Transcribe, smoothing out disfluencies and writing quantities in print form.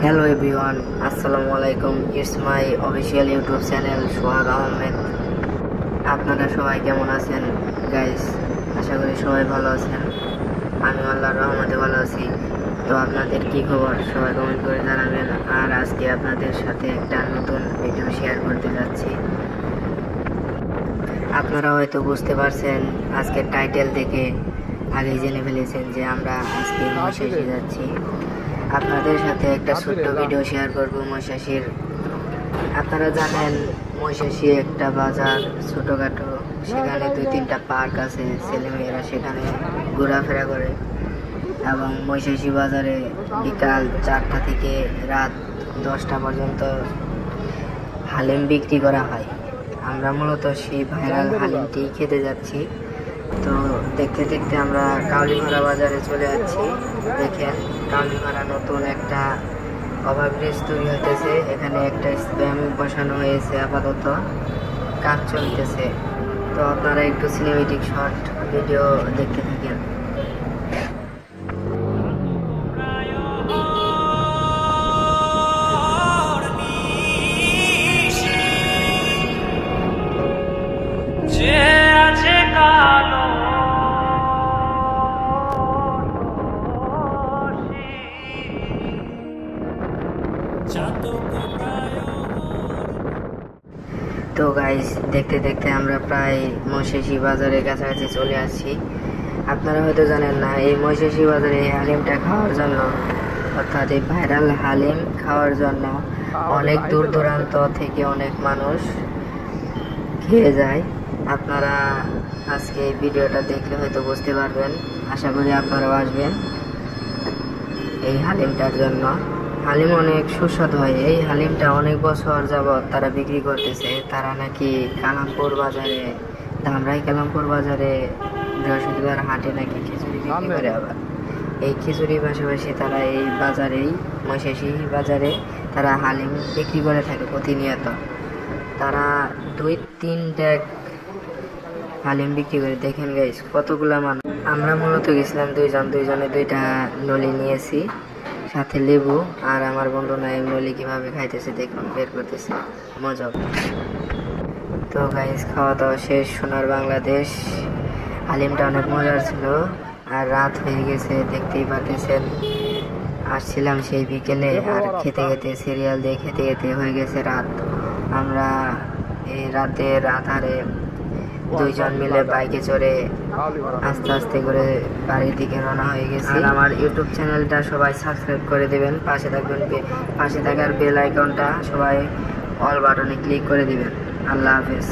Hello everyone, Assalamualaikum. It's my official YouTube channel সোহাগ আহমেদ। আপনারা সবাই কেমন আছেন গাইস? আশা করি সবাই ভালো আছেন। আমি আল্লাহর রহমতে ভালো আছি। তো আপনাদের কি খবর সবাই কমেন্ট করে জানাবেন। আর আজকে আপনাদের সাথে একটা নতুন ভিডিও শেয়ার করতে যাচ্ছি। আপনারা হয়তো বুঝতে পারছেন আজকের টাইটেল থেকে আগেই জেনে ফেলেছেন যে আমরা আজকে মহিষাসী যাচ্ছি। আপনাদের সাথে একটা ছোট্ট ভিডিও শেয়ার করব মহিষাসীর। আপনারা জানেন মহিষাসী একটা বাজার ছোটোখাটো, সেখানে 2-3টা পার্ক আছে, ছেলেমেয়েরা সেখানে ঘোরাফেরা করে এবং মহিষাসী বাজারে বিকাল 4টা থেকে রাত 10টা পর্যন্ত হালিম বিক্রি করা হয়। আমরা মূলত সেই ভাইরাল হালিমটি খেতে যাচ্ছি। তো দেখতে দেখতে আমরা কাউলিপাড়া বাজারে চলে যাচ্ছি। দেখেন কাউলিপাড়া নতুন একটা ওভারব্রিজ তৈরি হইতেছে, এখানে একটা স্প্যাম বসানো হয়েছে, আপাতত কাজ চলতেছে। তো আপনারা একটু সিনেমেটিক শর্ট ভিডিও দেখতে থাকেন। তো গাইস দেখতে দেখতে আমরা প্রায় মহিষাসী বাজারের কাছাকাছি চলে আসছি। আপনারা হয়তো জানেন না, এই মহিষাসী বাজারে এই হালিমটা খাওয়ার জন্য, অর্থাৎ এই ভাইরাল হালিম খাওয়ার জন্য অনেক দূর দূরান্ত থেকে অনেক মানুষ খেয়ে যায়। আপনারা আজকে এই ভিডিওটা দেখলে হয়তো বুঝতে পারবেন। আশা করি আপনারাও আসবেন এই হালিমটার জন্য। হালিম অনেক সুস্বাদু হয়। এই হালিমটা অনেক বছর যাবৎ তারা বিক্রি করতেছে। তারা নাকি কালামপুর বাজারে, ধামরাই কালামপুর বাজারে বৃহস্পতিবার হাটে নাকি খিচুড়ি বিক্রি করে। আবার এই খিচুড়ির পাশাপাশি তারা এই বাজারেই, মহিষাসী বাজারে তারা হালিম বিক্রি করে থাকে প্রতিনিয়ত। তারা 2-3 ডেক হালিম বিক্রি করে। দেখেন গাইস কতগুলা মানুষ। আমরা মূলত গেছিলাম দুইজনে 2টা নলি নিয়েছি, সাথে লেবু। আর আমার বন্ধু নাইম নলি কিভাবে খাইতেছে দেখুন, বের করতেছে, মজা। তো গাইস খাওয়া দাওয়া শেষ, সোনার বাংলাদেশ। হালিমটা অনেক মজার ছিল। আর রাত হয়ে গেছে, দেখতেই পাচ্ছেন। আসছিলাম সেই বিকেলে, আর খেতে খেতে সিরিয়াল দিয়ে খেতে খেতে হয়ে গেছে রাত। আমরা এই রাতের আধারে 2জন মিলে বাইকে চড়ে আস্তে আস্তে করে বাড়ির দিকে রওনা হয়ে গেছি। আর আমার ইউটিউব চ্যানেলটা সবাই সাবস্ক্রাইব করে দেবেন, পাশে থাকবেন, পাশে থাকার বেল আইকনটা সবাই অল বাটনে ক্লিক করে দিবেন। আল্লাহ হাফেজ।